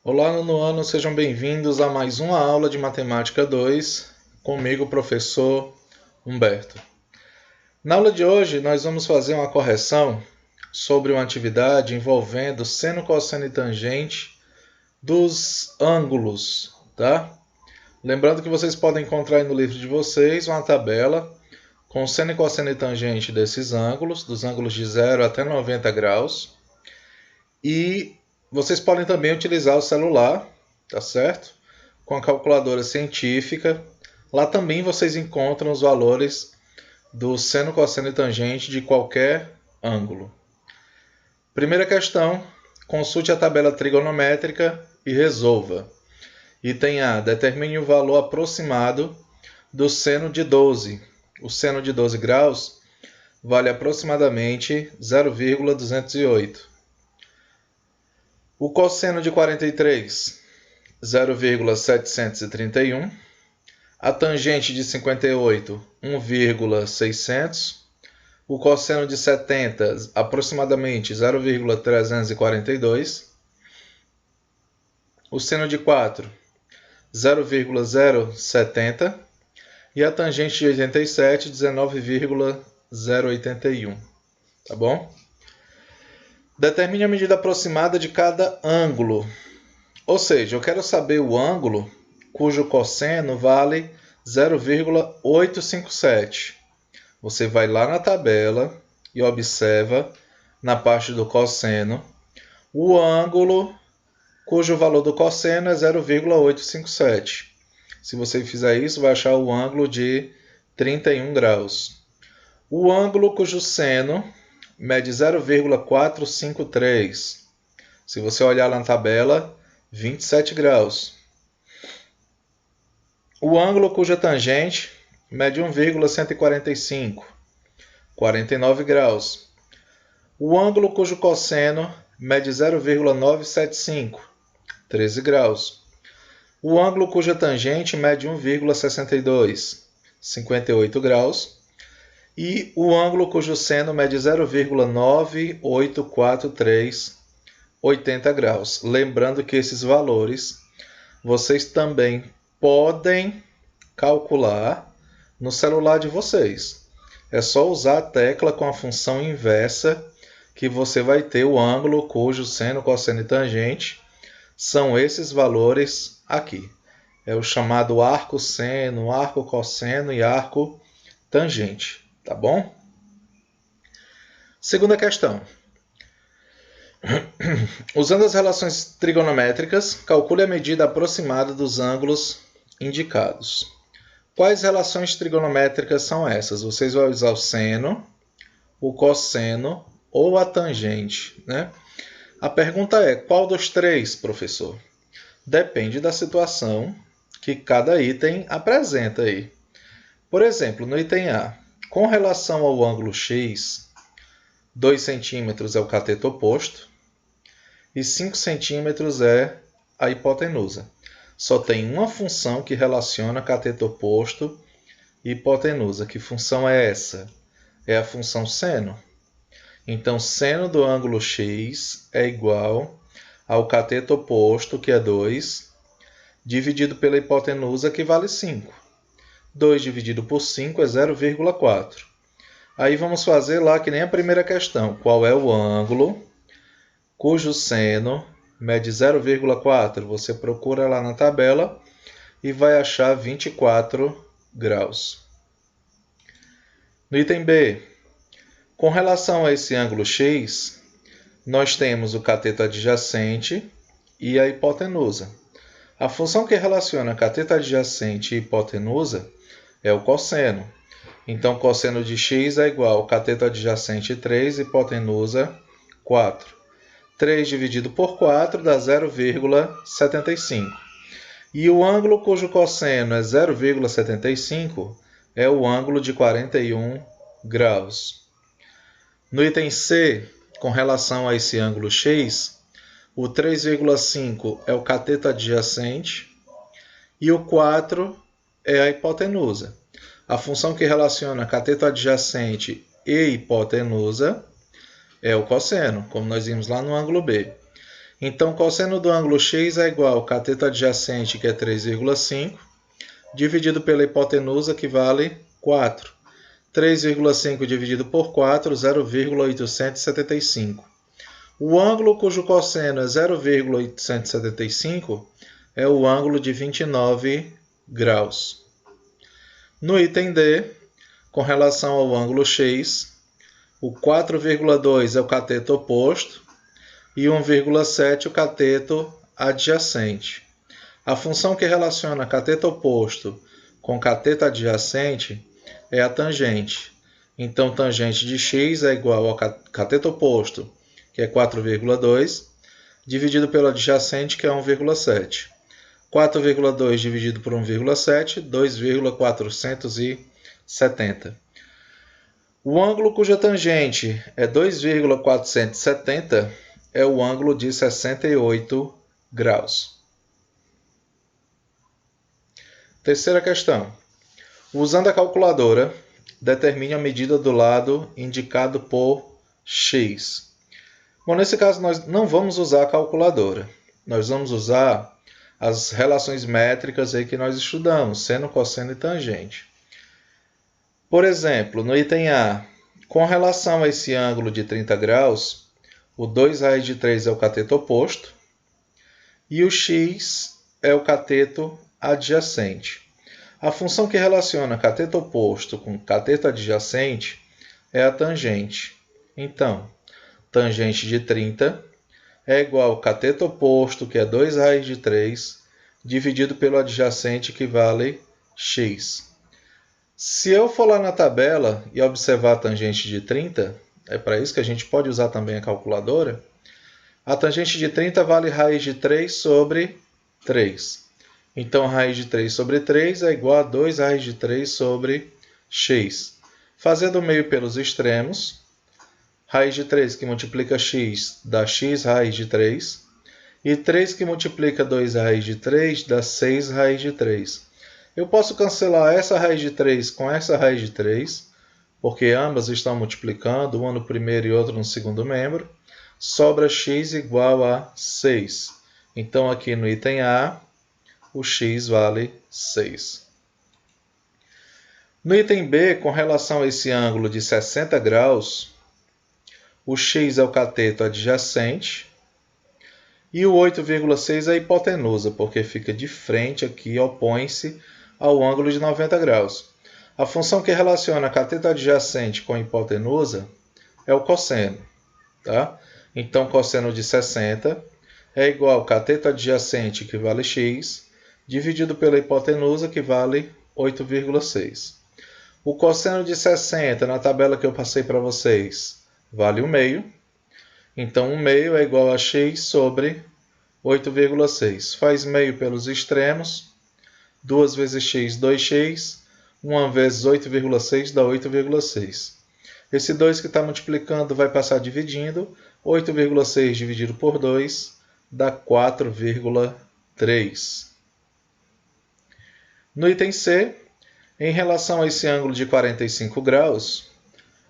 Olá, nono ano, sejam bem-vindos a mais uma aula de Matemática 2, comigo, professor Humberto. Na aula de hoje, nós vamos fazer uma correção sobre uma atividade envolvendo seno, cosseno e tangente dos ângulos, tá? Lembrando que vocês podem encontrar aí no livro de vocês uma tabela com seno, cosseno e tangente desses ângulos, dos ângulos de 0 até 90 graus. E vocês podem também utilizar o celular, tá certo? Com a calculadora científica. Lá também vocês encontram os valores do seno, cosseno e tangente de qualquer ângulo. Primeira questão, consulte a tabela trigonométrica e resolva. Item A, determine o valor aproximado do seno de 12. O seno de 12 graus vale aproximadamente 0,208. O cosseno de 43, 0,731. A tangente de 58, 1,600. O cosseno de 70, aproximadamente 0,342. O seno de 4, 0,070. E a tangente de 87, 19,081. Tá bom? Determine a medida aproximada de cada ângulo. Ou seja, eu quero saber o ângulo cujo cosseno vale 0,857. Você vai lá na tabela e observa, na parte do cosseno, o ângulo cujo valor do cosseno é 0,857. Se você fizer isso, vai achar o ângulo de 31 graus. O ângulo cujo seno mede 0,453. Se você olhar lá na tabela, 27 graus. O ângulo cuja tangente mede 1,145, 49 graus. O ângulo cujo cosseno mede 0,975, 13 graus. O ângulo cuja tangente mede 1,62, 58 graus. E o ângulo cujo seno mede 0,9843, 80 graus. Lembrando que esses valores vocês também podem calcular no celular de vocês. É só usar a tecla com a função inversa que você vai ter o ângulo cujo seno, cosseno e tangente são esses valores aqui. É o chamado arco seno, arco cosseno e arco tangente. Tá bom? Segunda questão. Usando as relações trigonométricas, calcule a medida aproximada dos ângulos indicados. Quais relações trigonométricas são essas? Vocês vão usar o seno, o cosseno ou a tangente, né? A pergunta é, qual dos três, professor? Depende da situação que cada item apresenta aí. Por exemplo, no item A, com relação ao ângulo X, 2 centímetros é o cateto oposto e 5 centímetros é a hipotenusa. Só tem uma função que relaciona cateto oposto e hipotenusa. Que função é essa? É a função seno. Então, seno do ângulo X é igual ao cateto oposto, que é 2, dividido pela hipotenusa, que vale 5. 2 dividido por 5 é 0,4. Aí vamos fazer lá que nem a primeira questão. Qual é o ângulo cujo seno mede 0,4? Você procura lá na tabela e vai achar 24 graus. No item B, com relação a esse ângulo X, nós temos o cateto adjacente e a hipotenusa. A função que relaciona cateto adjacente e hipotenusa é o cosseno. Então, cosseno de x é igual ao cateto adjacente 3, hipotenusa 4. 3 dividido por 4 dá 0,75. E o ângulo cujo cosseno é 0,75 é o ângulo de 41 graus. No item C, com relação a esse ângulo x, o 3,5 é o cateto adjacente e o 4 é a hipotenusa. A função que relaciona cateto adjacente e hipotenusa é o cosseno, como nós vimos lá no ângulo B. Então, cosseno do ângulo x é igual ao cateto adjacente, que é 3,5, dividido pela hipotenusa, que vale 4. 3,5 dividido por 4, 0,875. O ângulo cujo cosseno é 0,875 é o ângulo de 29 graus. No item D, com relação ao ângulo x, o 4,2 é o cateto oposto e 1,7 o cateto adjacente. A função que relaciona cateto oposto com cateto adjacente é a tangente. Então, tangente de x é igual ao cateto oposto, que é 4,2, dividido pelo adjacente, que é 1,7. 4,2 dividido por 1,7, 2,470. O ângulo cuja tangente é 2,470 é o ângulo de 68 graus. Terceira questão. Usando a calculadora, determine a medida do lado indicado por x. Bom, nesse caso nós não vamos usar a calculadora. Nós vamos usar as relações métricas aí que nós estudamos, seno, cosseno e tangente. Por exemplo, no item A, com relação a esse ângulo de 30 graus, o 2 raiz de 3 é o cateto oposto e o x é o cateto adjacente. A função que relaciona cateto oposto com cateto adjacente é a tangente. Então, tangente de 30 é igual ao cateto oposto, que é 2 raiz de 3, dividido pelo adjacente, que vale x. Se eu for lá na tabela e observar a tangente de 30, é para isso que a gente pode usar também a calculadora, a tangente de 30 vale raiz de 3 sobre 3. Então, raiz de 3 sobre 3 é igual a 2 raiz de 3 sobre x. Fazendo o meio pelos extremos, raiz de 3 que multiplica x dá x raiz de 3. E 3 que multiplica 2 raiz de 3 dá 6 raiz de 3. Eu posso cancelar essa raiz de 3 com essa raiz de 3, porque ambas estão multiplicando, uma no primeiro e outra no segundo membro. Sobra x igual a 6. Então, aqui no item A, o x vale 6. No item B, com relação a esse ângulo de 60 graus, o x é o cateto adjacente e o 8,6 é a hipotenusa, porque fica de frente aqui, opõe-se ao ângulo de 90 graus. A função que relaciona cateto adjacente com hipotenusa é o cosseno. Tá? Então, cosseno de 60 é igual ao cateto adjacente, que vale x, dividido pela hipotenusa, que vale 8,6. O cosseno de 60, na tabela que eu passei para vocês, vale 1 meio. Então, 1 meio é igual a x sobre 8,6. Faz meio pelos extremos. 2 vezes x, 2x. 1 vezes 8,6 dá 8,6. Esse 2 que está multiplicando vai passar dividindo. 8,6 dividido por 2 dá 4,3. No item C, em relação a esse ângulo de 45 graus,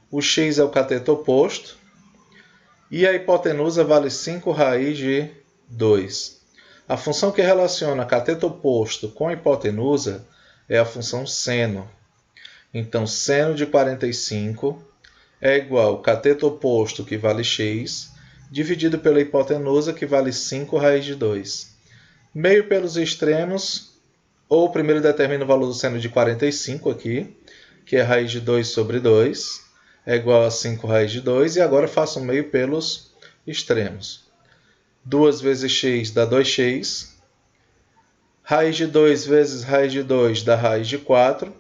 o x é o cateto oposto e a hipotenusa vale 5 raiz de 2. A função que relaciona cateto oposto com hipotenusa é a função seno. Então, seno de 45 é igual ao cateto oposto, que vale x, dividido pela hipotenusa, que vale 5 raiz de 2. Meio pelos extremos, ou primeiro determina o valor do seno de 45 aqui, que é raiz de 2 sobre 2, é igual a 5 raiz de 2, e agora faço o meio pelos extremos. 2 vezes x dá 2x. Raiz de 2 vezes raiz de 2 dá raiz de 4.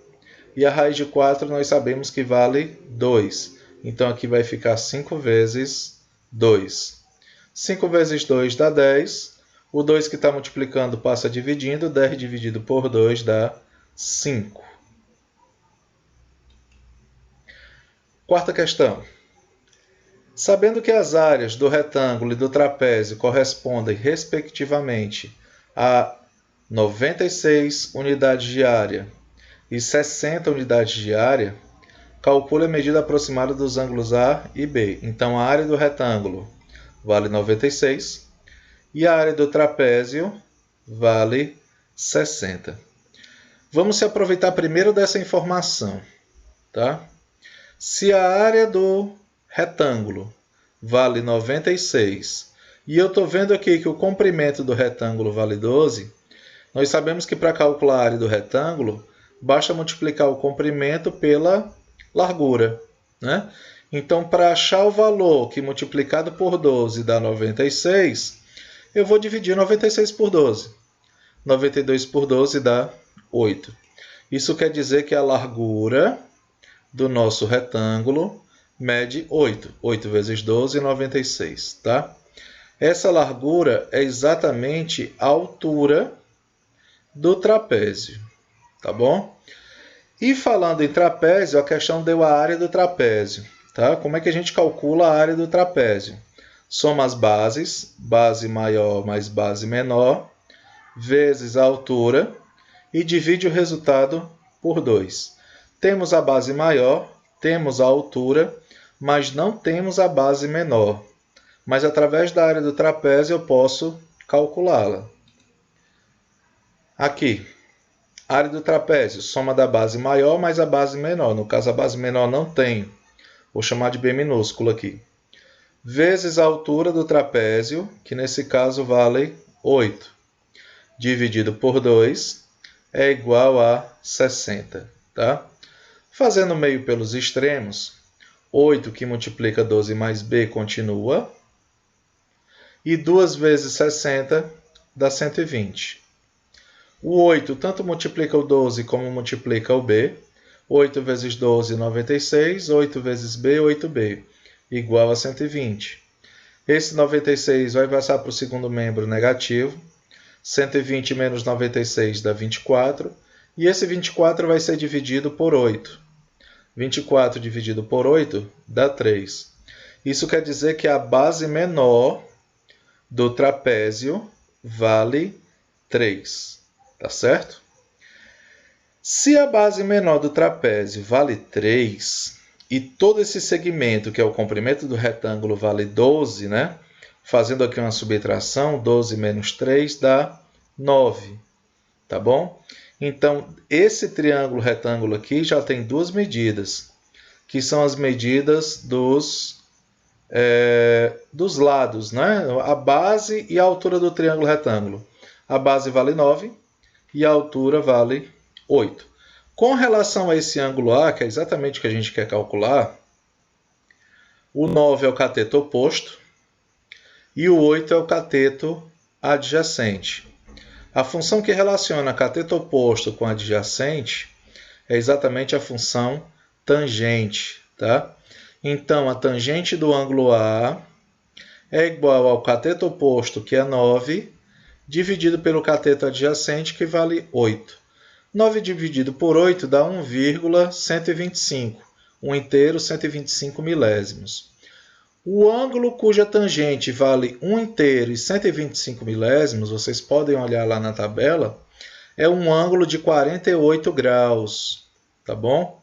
E a raiz de 4 nós sabemos que vale 2. Então, aqui vai ficar 5 vezes 2. 5 vezes 2 dá 10. O 2 que está multiplicando passa dividindo. 10 dividido por 2 dá 5. Quarta questão. Sabendo que as áreas do retângulo e do trapézio correspondem, respectivamente, a 96 unidades de área e 60 unidades de área, calcule a medida aproximada dos ângulos A e B. Então, a área do retângulo vale 96 E a área do trapézio vale 60. Vamos se aproveitar primeiro dessa informação, tá? Se a área do retângulo vale 96 e eu estou vendo aqui que o comprimento do retângulo vale 12, nós sabemos que para calcular a área do retângulo, basta multiplicar o comprimento pela largura, né? Então, para achar o valor que multiplicado por 12 dá 96, eu vou dividir 96 por 12. 92 por 12 dá 8. Isso quer dizer que a largura do nosso retângulo mede 8. 8 vezes 12, 96. Tá? Essa largura é exatamente a altura do trapézio. Tá bom? E falando em trapézio, a questão deu a área do trapézio. Tá? Como é que a gente calcula a área do trapézio? Soma as bases, base maior mais base menor, vezes a altura, e divide o resultado por 2. Temos a base maior, temos a altura, mas não temos a base menor. Mas através da área do trapézio eu posso calculá-la. Aqui, área do trapézio, soma da base maior mais a base menor. No caso, a base menor não tem. Vou chamar de B minúsculo aqui. Vezes a altura do trapézio, que nesse caso vale 8. Dividido por 2 é igual a 60. Tá? Fazendo meio pelos extremos, 8 que multiplica 12 mais B continua. E 2 vezes 60 dá 120. O 8 tanto multiplica o 12 como multiplica o B. 8 vezes 12, 96. 8 vezes B, 8B. Igual a 120. Esse 96 vai passar para o segundo membro negativo. 120 menos 96 dá 24. E esse 24 vai ser dividido por 8. 24 dividido por 8 dá 3. Isso quer dizer que a base menor do trapézio vale 3. Tá certo? Se a base menor do trapézio vale 3 e todo esse segmento, que é o comprimento do retângulo, vale 12, né? Fazendo aqui uma subtração, 12 menos 3 dá 9. Tá bom? Então, esse triângulo retângulo aqui já tem duas medidas, que são as medidas dos lados, né? A base e a altura do triângulo retângulo. A base vale 9 e a altura vale 8. Com relação a esse ângulo A, que é exatamente o que a gente quer calcular, o 9 é o cateto oposto e o 8 é o cateto adjacente. A função que relaciona cateto oposto com adjacente é exatamente a função tangente. Tá? Então, a tangente do ângulo A é igual ao cateto oposto, que é 9, dividido pelo cateto adjacente, que vale 8. 9 dividido por 8 dá 1,125. 1 inteiro, 125 milésimos. O ângulo cuja tangente vale 1 inteiro e 125 milésimos, vocês podem olhar lá na tabela, é um ângulo de 48 graus. Tá bom?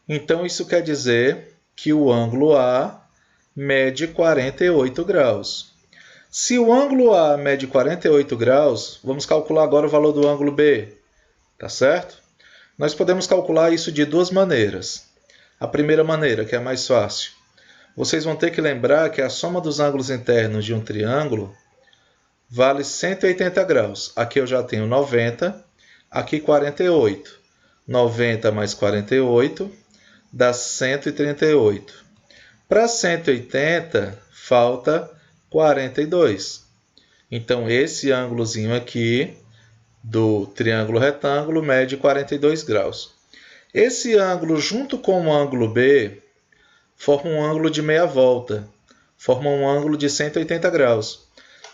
Então, isso quer dizer que o ângulo A mede 48 graus. Se o ângulo A mede 48 graus, vamos calcular agora o valor do ângulo B. Tá certo? Nós podemos calcular isso de duas maneiras. A primeira maneira, que é a mais fácil. Vocês vão ter que lembrar que a soma dos ângulos internos de um triângulo vale 180 graus. Aqui eu já tenho 90, aqui 48. 90 mais 48 dá 138. Para 180, falta 42. Então, esse ângulozinho aqui do triângulo retângulo mede 42 graus. Esse ângulo, junto com o ângulo B, forma um ângulo de meia volta. Forma um ângulo de 180 graus.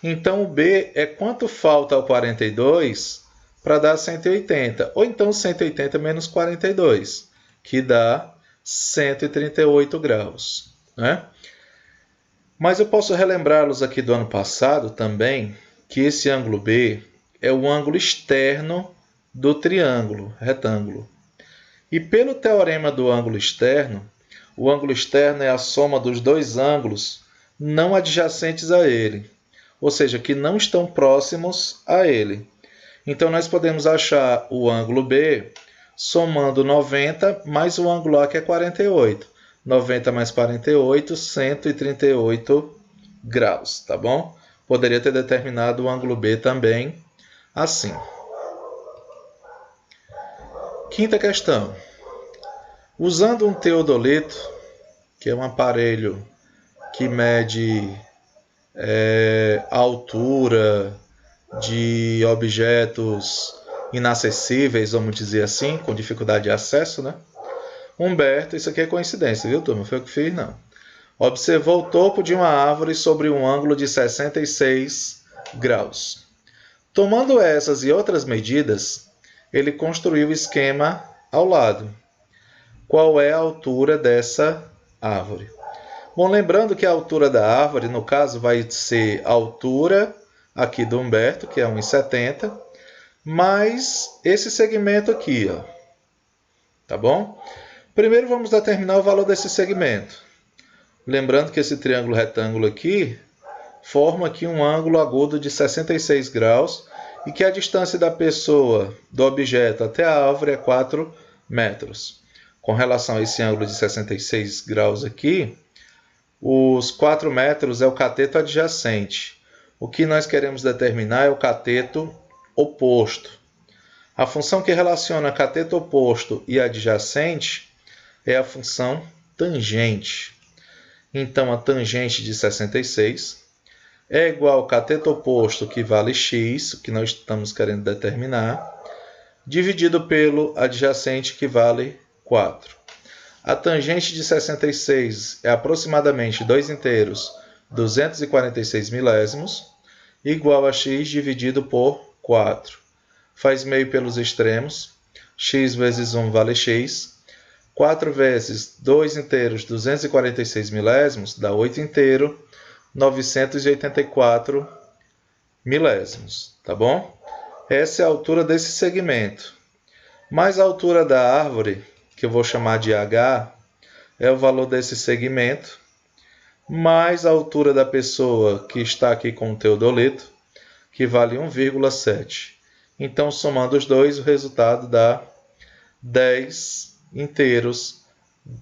Então, o B é quanto falta ao 42 para dar 180. Ou então 180 menos 42, que dá 138 graus. Né? Mas eu posso relembrá-los aqui do ano passado também, que esse ângulo B é o ângulo externo do triângulo retângulo. E pelo teorema do ângulo externo, o ângulo externo é a soma dos dois ângulos não adjacentes a ele. ou seja, que não estão próximos a ele. Então, nós podemos achar o ângulo B somando 90 mais o ângulo A, que é 48. 90 mais 48, 138 graus, tá bom? Poderia ter determinado o ângulo B também assim. Quinta questão. Usando um teodolito, que é um aparelho que mede a altura de objetos inacessíveis, vamos dizer assim, com dificuldade de acesso, né? Humberto, isso aqui é coincidência, viu, turma? Foi o que fiz, não. Observou o topo de uma árvore sobre um ângulo de 66 graus. Tomando essas e outras medidas, ele construiu o esquema ao lado. Qual é a altura dessa árvore? Bom, lembrando que a altura da árvore, no caso, vai ser a altura aqui do Humberto, que é 1,70, mais esse segmento aqui, ó. Tá bom? Primeiro vamos determinar o valor desse segmento. Lembrando que esse triângulo retângulo aqui forma aqui um ângulo agudo de 66 graus e que a distância da pessoa, do objeto até a árvore é 4 metros. Com relação a esse ângulo de 66 graus aqui, os 4 metros é o cateto adjacente. O que nós queremos determinar é o cateto oposto. A função que relaciona cateto oposto e adjacente é a função tangente. Então, a tangente de 66 é igual ao cateto oposto, que vale x, que nós estamos querendo determinar, dividido pelo adjacente, que vale 4. A tangente de 66 é aproximadamente 2 inteiros, 246 milésimos, igual a x dividido por 4. Faz meio pelos extremos, x vezes 1 vale x. 4 vezes 2 inteiros, 246 milésimos, dá 8 inteiro, 984 milésimos, tá bom? Essa é a altura desse segmento. Mais a altura da árvore, que eu vou chamar de H, é o valor desse segmento, mais a altura da pessoa que está aqui com o teodolito, que vale 1,7. Então, somando os dois, o resultado dá 10 inteiros,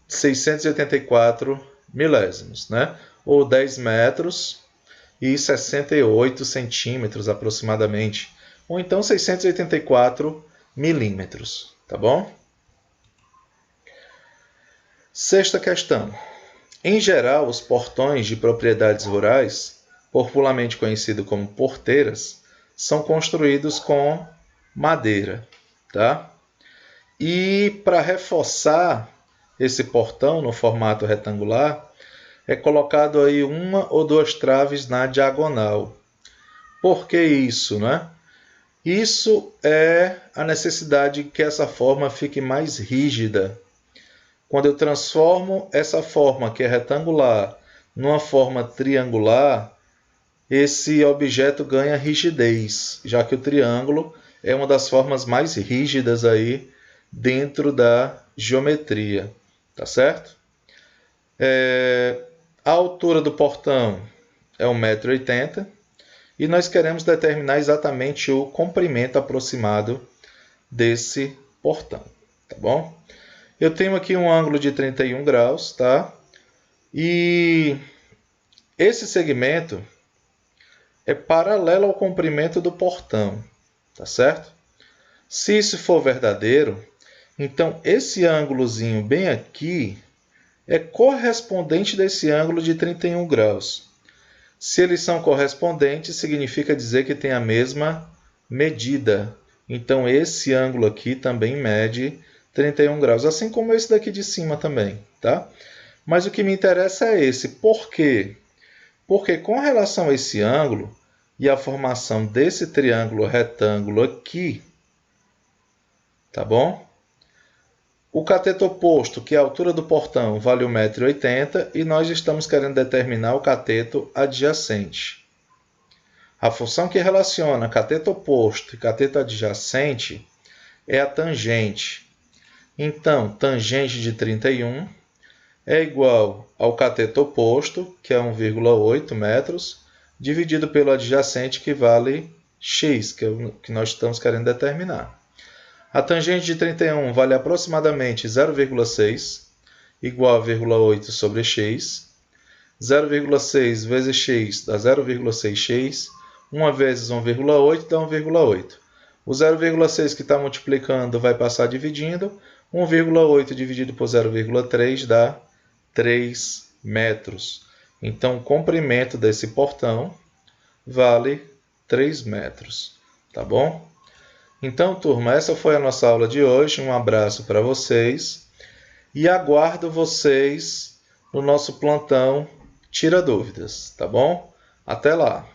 684 milésimos, né? Ou 10 metros e 68 centímetros aproximadamente, ou então 684 milímetros, tá bom? Sexta questão. Em geral, os portões de propriedades rurais, popularmente conhecidos como porteiras, são construídos com madeira, tá? E para reforçar esse portão no formato retangular, é colocado aí 1 ou 2 traves na diagonal. Por que isso, né? Isso é a necessidade que essa forma fique mais rígida. Quando eu transformo essa forma, que é retangular, numa forma triangular, esse objeto ganha rigidez, já que o triângulo é uma das formas mais rígidas aí dentro da geometria, tá certo? A altura do portão é 1,80 m e nós queremos determinar exatamente o comprimento aproximado desse portão, tá bom? Eu tenho aqui um ângulo de 31 graus, tá? E esse segmento é paralelo ao comprimento do portão, tá certo? Se isso for verdadeiro, então esse ângulozinho bem aqui é correspondente desse ângulo de 31 graus. Se eles são correspondentes, significa dizer que tem a mesma medida. Então esse ângulo aqui também mede 31 graus, assim como esse daqui de cima também, tá? Mas o que me interessa é esse. Por quê? Porque com relação a esse ângulo e a formação desse triângulo retângulo aqui, tá bom? O cateto oposto, que é a altura do portão, vale 1,80 m e nós estamos querendo determinar o cateto adjacente. A função que relaciona cateto oposto e cateto adjacente é a tangente. Então, tangente de 31 é igual ao cateto oposto, que é 1,8 metros, dividido pelo adjacente, que vale x, que é o que nós estamos querendo determinar. A tangente de 31 vale aproximadamente 0,6, igual a 0,8 sobre x. 0,6 vezes x dá 0,6x. 1 vezes 1,8 dá 1,8. O 0,6 que está multiplicando vai passar dividindo. 1,8 dividido por 0,3 dá 3 metros. Então, o comprimento desse portão vale 3 metros. Tá bom? Então, turma, essa foi a nossa aula de hoje. Um abraço para vocês e aguardo vocês no nosso plantão Tira Dúvidas, tá bom? Até lá!